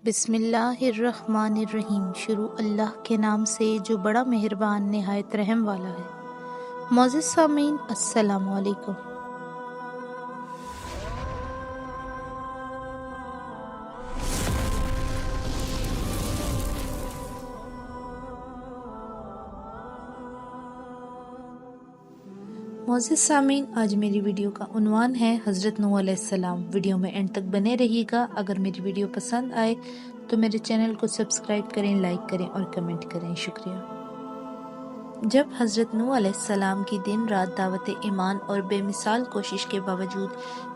بسم اللہ الرحمن الرحیم۔ شروع اللہ کے نام سے جو بڑا مہربان نہایت رحم والا ہے۔ معزز سامعین، السلام علیکم۔ معزز سامعین، آج میری ویڈیو کا عنوان ہے حضرت نوح علیہ السلام۔ ویڈیو میں اینڈ تک بنے رہیے گا۔ اگر میری ویڈیو پسند آئے تو میرے چینل کو سبسکرائب کریں، لائک کریں اور کمنٹ کریں۔ شکریہ۔ جب حضرت نوح علیہ السلام کی دن رات دعوت ایمان اور بے مثال کوشش کے باوجود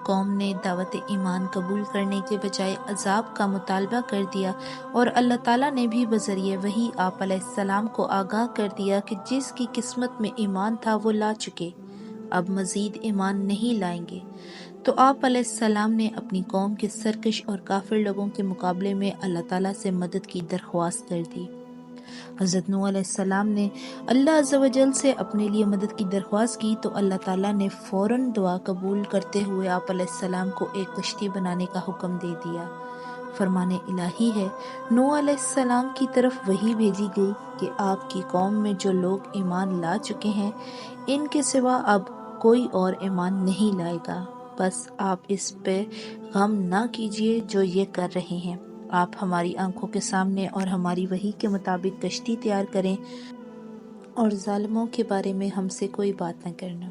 قوم نے دعوت ایمان قبول کرنے کے بجائے عذاب کا مطالبہ کر دیا، اور اللہ تعالیٰ نے بھی بذریعہ وحی آپ علیہ السلام کو آگاہ کر دیا کہ جس کی قسمت میں ایمان تھا وہ لا چکے، اب مزید ایمان نہیں لائیں گے، تو آپ علیہ السلام نے اپنی قوم کے سرکش اور کافر لوگوں کے مقابلے میں اللہ تعالیٰ سے مدد کی درخواست کر دی۔ حضرت نوح علیہ السلام نے اللہ عز و جل سے اپنے لیے مدد کی درخواست کی تو اللہ تعالیٰ نے فوراً دعا قبول کرتے ہوئے آپ علیہ السلام کو ایک کشتی بنانے کا حکم دے دیا۔ فرمان الہی ہے، نوح علیہ السلام کی طرف وحی بھیجی گئی کہ آپ کی قوم میں جو لوگ ایمان لا چکے ہیں، ان کے سوا اب کوئی اور ایمان نہیں لائے گا، بس آپ اس پہ غم نہ کیجیے جو یہ کر رہے ہیں۔ آپ ہماری آنکھوں کے سامنے اور ہماری وحی کے مطابق کشتی تیار کریں اور ظالموں کے بارے میں ہم سے کوئی بات نہ کرنا۔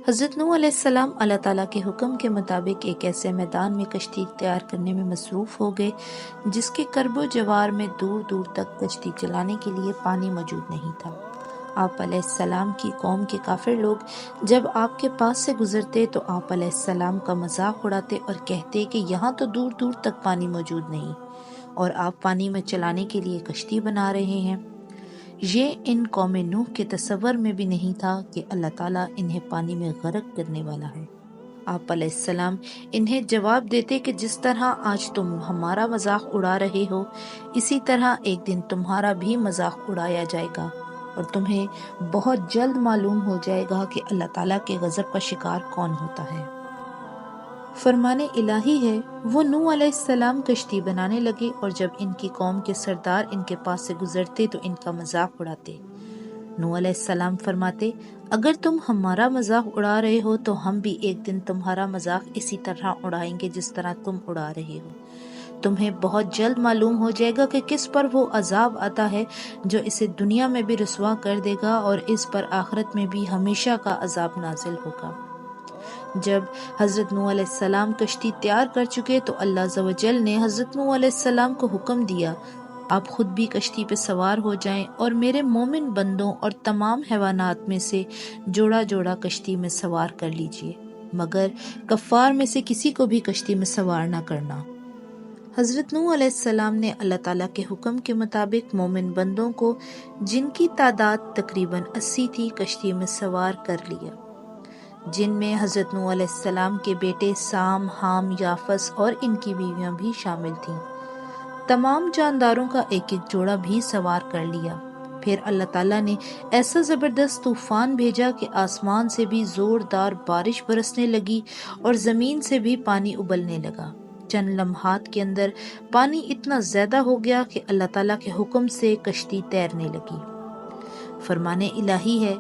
حضرت نوح علیہ السلام اللہ تعالیٰ کے حکم کے مطابق ایک ایسے میدان میں کشتی تیار کرنے میں مصروف ہو گئے جس کے کرب و جوار میں دور دور تک کشتی چلانے کے لیے پانی موجود نہیں تھا۔ آپ علیہ السلام کی قوم کے کافر لوگ جب آپ کے پاس سے گزرتے تو آپ علیہ السلام کا مذاق اڑاتے اور کہتے کہ یہاں تو دور دور تک پانی موجود نہیں، اور آپ پانی میں چلانے کے لیے کشتی بنا رہے ہیں۔ یہ ان قوم نوح کے تصور میں بھی نہیں تھا کہ اللہ تعالیٰ انہیں پانی میں غرق کرنے والا ہے۔ آپ علیہ السلام انہیں جواب دیتے کہ جس طرح آج تم ہمارا مذاق اڑا رہے ہو، اسی طرح ایک دن تمہارا بھی مذاق اڑایا جائے گا، اور تمہیں بہت جلد معلوم ہو جائے گا کہ اللہ تعالیٰ کے غضب کا شکار کون ہوتا ہے۔ فرمان الہی ہے، وہ نوح علیہ السلام کشتی بنانے لگے، اور جب ان کی قوم کے سردار ان کے پاس سے گزرتے تو ان کا مذاق اڑاتے۔ نوح علیہ السلام فرماتے، اگر تم ہمارا مذاق اڑا رہے ہو تو ہم بھی ایک دن تمہارا مذاق اسی طرح اڑائیں گے جس طرح تم اڑا رہے ہو۔ تمہیں بہت جلد معلوم ہو جائے گا کہ کس پر وہ عذاب آتا ہے جو اسے دنیا میں بھی رسوا کر دے گا، اور اس پر آخرت میں بھی ہمیشہ کا عذاب نازل ہوگا۔ جب حضرت نوح علیہ السلام کشتی تیار کر چکے تو اللہ عز و جل نے حضرت نوح علیہ السلام کو حکم دیا، آپ خود بھی کشتی پہ سوار ہو جائیں اور میرے مومن بندوں اور تمام حیوانات میں سے جوڑا جوڑا کشتی میں سوار کر لیجئے، مگر کفار میں سے کسی کو بھی کشتی میں سوار نہ کرنا۔ حضرت نوح علیہ السلام نے اللہ تعالیٰ کے حکم کے مطابق مومن بندوں کو، جن کی تعداد تقریباً 80 تھی، کشتی میں سوار کر لیا، جن میں حضرت نوح علیہ السلام کے بیٹے سام، حام، یافس اور ان کی بیویاں بھی شامل تھیں۔ تمام جانداروں کا ایک ایک جوڑا بھی سوار کر لیا۔ پھر اللہ تعالیٰ نے ایسا زبردست طوفان بھیجا کہ آسمان سے بھی زوردار بارش برسنے لگی اور زمین سے بھی پانی ابلنے لگا۔ چند لمحات کے اندر پانی اتنا زیادہ ہو گیا کہ اللہ تعالیٰ کے حکم سے کشتی تیرنے لگی۔ فرمان الہی ہے،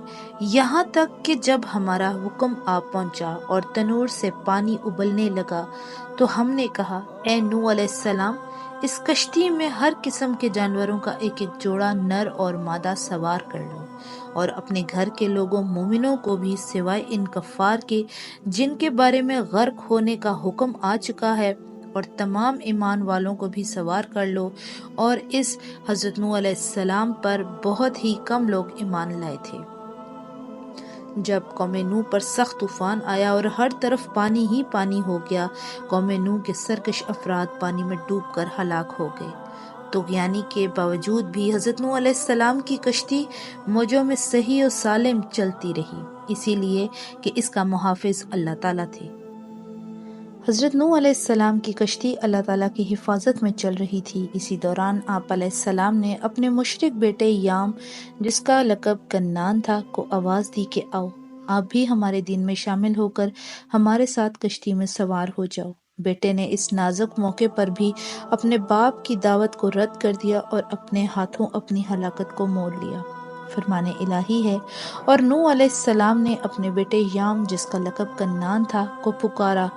یہاں تک کہ جب ہمارا حکم آ پہنچا اور تنور سے پانی ابلنے لگا تو ہم نے کہا، اے نوح علیہ السلام، اس کشتی میں ہر قسم کے جانوروں کا ایک ایک جوڑا نر اور مادہ سوار کر لو، اور اپنے گھر کے لوگوں مومنوں کو بھی سوائے ان کفار کے جن کے بارے میں غرق ہونے کا حکم آ چکا ہے، اور تمام ایمان والوں کو بھی سوار کر لو۔ اور اس حضرت نوح علیہ السلام پر بہت ہی کم لوگ ایمان لائے تھے۔ جب قوم نوح پر سخت طوفان آیا اور ہر طرف پانی ہی پانی ہو گیا، قوم نوح کے سرکش افراد پانی میں ڈوب کر ہلاک ہو گئے۔ طغیانی کے باوجود بھی حضرت نوح علیہ السلام کی کشتی موجوں میں صحیح و سالم چلتی رہی، اسی لیے کہ اس کا محافظ اللہ تعالیٰ تھے۔ حضرت نوح علیہ السلام کی کشتی اللہ تعالیٰ کی حفاظت میں چل رہی تھی۔ اسی دوران آپ علیہ السلام نے اپنے مشرک بیٹے یام، جس کا لقب کنعان تھا، کو آواز دی کہ آؤ، آپ بھی ہمارے دین میں شامل ہو کر ہمارے ساتھ کشتی میں سوار ہو جاؤ۔ بیٹے نے اس نازک موقع پر بھی اپنے باپ کی دعوت کو رد کر دیا اور اپنے ہاتھوں اپنی ہلاکت کو مول لیا۔ فرمان الہی ہے، اور نوح علیہ السلام نے اپنے بیٹے یام، جس کا لقب کنعان تھا، کو پکارا،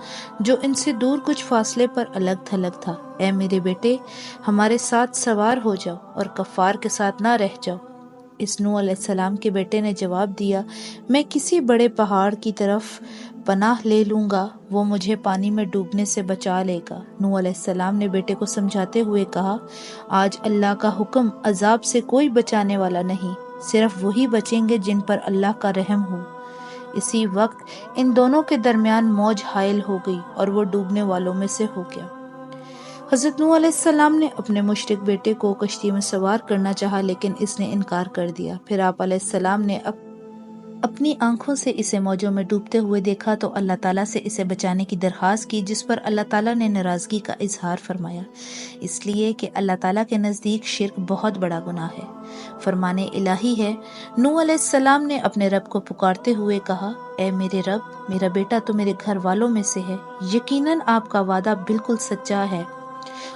جو ان سے دور کچھ فاصلے پر الگ تھلگ تھا۔ اے میرے بیٹے، ہمارے ساتھ سوار ہو جاؤ اور کفار کے ساتھ نہ رہ جاؤ۔ اس نوح علیہ السلام کے بیٹے نے جواب دیا، میں کسی بڑے پہاڑ کی طرف پناہ لے لوں گا، وہ مجھے پانی میں ڈوبنے سے بچا لے گا۔ نوح علیہ السلام نے بیٹے کو سمجھاتے ہوئے کہا، آج اللہ کا حکم، عذاب سے کوئی بچانے والا نہیں، صرف وہی بچیں گے جن پر اللہ کا رحم ہو۔ اسی وقت ان دونوں کے درمیان موج حائل ہو گئی اور وہ ڈوبنے والوں میں سے ہو گیا۔ حضرت نوح علیہ السلام نے اپنے مشرک بیٹے کو کشتی میں سوار کرنا چاہا، لیکن اس نے انکار کر دیا۔ پھر آپ علیہ السلام نے اپنی آنکھوں سے اسے موجوں میں ڈوبتے ہوئے دیکھا تو اللہ تعالیٰ سے اسے بچانے کی درخواست کی، جس پر اللہ تعالیٰ نے ناراضگی کا اظہار فرمایا، اس لیے کہ اللہ تعالیٰ کے نزدیک شرک بہت بڑا گناہ ہے۔ فرمان الہی ہے، نوح علیہ السلام نے اپنے رب کو پکارتے ہوئے کہا، اے میرے رب، میرا بیٹا تو میرے گھر والوں میں سے ہے، یقیناً آپ کا وعدہ بالکل سچا ہے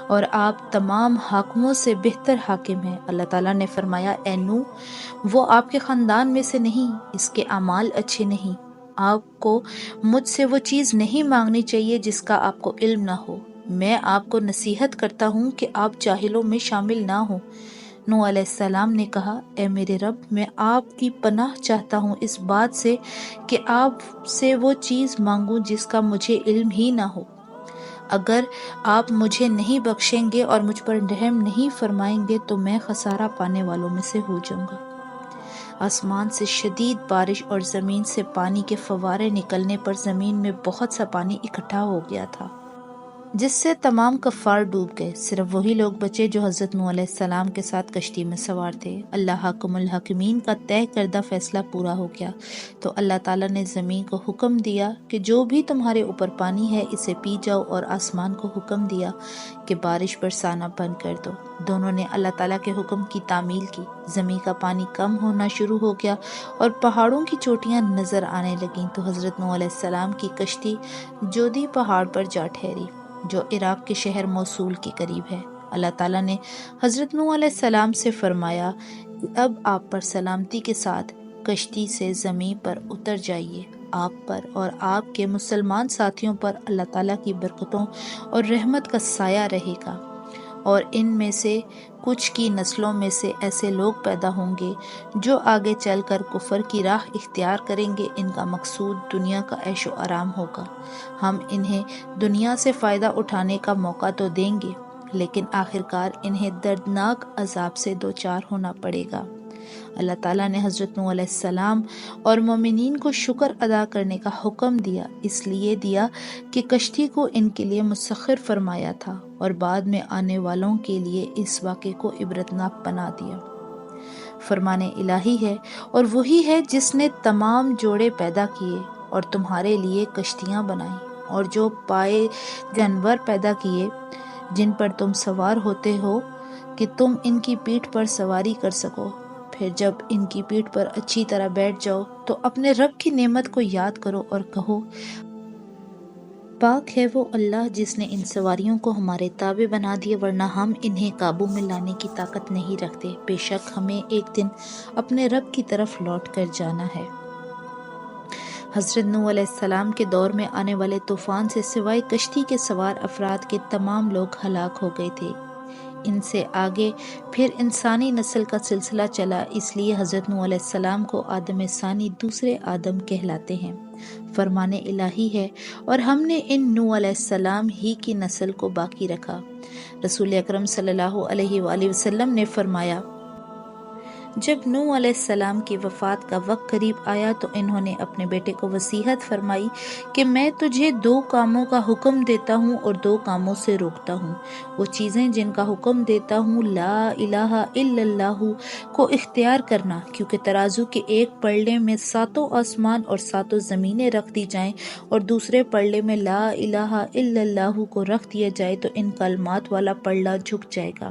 اور آپ تمام حاکموں سے بہتر حاکم ہیں۔ اللہ تعالیٰ نے فرمایا، اے نوح، وہ آپ کے خاندان میں سے نہیں، اس کے اعمال اچھے نہیں۔ آپ کو مجھ سے وہ چیز نہیں مانگنی چاہیے جس کا آپ کو علم نہ ہو۔ میں آپ کو نصیحت کرتا ہوں کہ آپ جاہلوں میں شامل نہ ہوں۔ نوح علیہ السلام نے کہا، اے میرے رب، میں آپ کی پناہ چاہتا ہوں اس بات سے کہ آپ سے وہ چیز مانگوں جس کا مجھے علم ہی نہ ہو۔ اگر آپ مجھے نہیں بخشیں گے اور مجھ پر رحم نہیں فرمائیں گے تو میں خسارہ پانے والوں میں سے ہو جاؤں گا۔ آسمان سے شدید بارش اور زمین سے پانی کے فوارے نکلنے پر زمین میں بہت سا پانی اکٹھا ہو گیا تھا، جس سے تمام کفار ڈوب گئے، صرف وہی لوگ بچے جو حضرت نوح علیہ السلام کے ساتھ کشتی میں سوار تھے۔ اللہ حاکم الحاکمین کا طے کردہ فیصلہ پورا ہو گیا تو اللہ تعالیٰ نے زمین کو حکم دیا کہ جو بھی تمہارے اوپر پانی ہے اسے پی جاؤ، اور آسمان کو حکم دیا کہ بارش برسانا بند کر دو۔ دونوں نے اللہ تعالیٰ کے حکم کی تعمیل کی۔ زمین کا پانی کم ہونا شروع ہو گیا اور پہاڑوں کی چوٹیاں نظر آنے لگیں تو حضرت نوح علیہ السلام کی کشتی جودی پہاڑ پر جا ٹھہری، جو عراق کے شہر موصول کے قریب ہے۔ اللہ تعالیٰ نے حضرت نوح علیہ السلام سے فرمایا، اب آپ پر سلامتی کے ساتھ کشتی سے زمین پر اتر جائیے۔ آپ پر اور آپ کے مسلمان ساتھیوں پر اللہ تعالیٰ کی برکتوں اور رحمت کا سایہ رہے گا، اور ان میں سے کچھ کی نسلوں میں سے ایسے لوگ پیدا ہوں گے جو آگے چل کر کفر کی راہ اختیار کریں گے۔ ان کا مقصود دنیا کا عیش و آرام ہوگا۔ ہم انہیں دنیا سے فائدہ اٹھانے کا موقع تو دیں گے، لیکن آخرکار انہیں دردناک عذاب سے دوچار ہونا پڑے گا۔ اللہ تعالیٰ نے حضرت نوح علیہ السلام اور مومنین کو شکر ادا کرنے کا حکم دیا، اس لیے دیا کہ کشتی کو ان کے لیے مسخر فرمایا تھا، اور بعد میں آنے والوں کے لیے اس واقعے کو عبرتناک بنا دیا۔ فرمان الہی ہے، اور وہی ہے جس نے تمام جوڑے پیدا کیے اور تمہارے لیے کشتیاں بنائیں، اور جو پائے جانور پیدا کیے جن پر تم سوار ہوتے ہو کہ تم ان کی پیٹھ پر سواری کر سکو۔ پھر جب ان کی پیٹھ پر اچھی طرح بیٹھ جاؤ تو اپنے رب کی نعمت کو یاد کرو اور کہو، پاک ہے وہ اللہ جس نے ان سواریوں کو ہمارے تابع بنا دیے، ورنہ ہم انہیں قابو میں لانے کی طاقت نہیں رکھتے۔ بے شک ہمیں ایک دن اپنے رب کی طرف لوٹ کر جانا ہے۔ حضرت نوح علیہ السلام کے دور میں آنے والے طوفان سے سوائے کشتی کے سوار افراد کے تمام لوگ ہلاک ہو گئے تھے۔ ان سے آگے پھر انسانی نسل کا سلسلہ چلا، اس لیے حضرت نوح علیہ السلام کو آدم ثانی، دوسرے آدم کہلاتے ہیں۔ فرمان الہی ہے، اور ہم نے ان نوح علیہ السلام ہی کی نسل کو باقی رکھا۔ رسول اکرم صلی اللہ علیہ وآلہ وسلم نے فرمایا، جب نوح علیہ السلام کی وفات کا وقت قریب آیا تو انہوں نے اپنے بیٹے کو وصیت فرمائی کہ میں تجھے 2 کاموں کا حکم دیتا ہوں اور 2 کاموں سے روکتا ہوں۔ وہ چیزیں جن کا حکم دیتا ہوں، لا الہ الا اللہ کو اختیار کرنا، کیونکہ ترازو کے ایک پلڑے میں 7 آسمان اور 7 زمینیں رکھ دی جائیں اور دوسرے پلڑے میں لا الہ الا اللہ کو رکھ دیا جائے تو ان کلمات والا پلڑا جھک جائے گا۔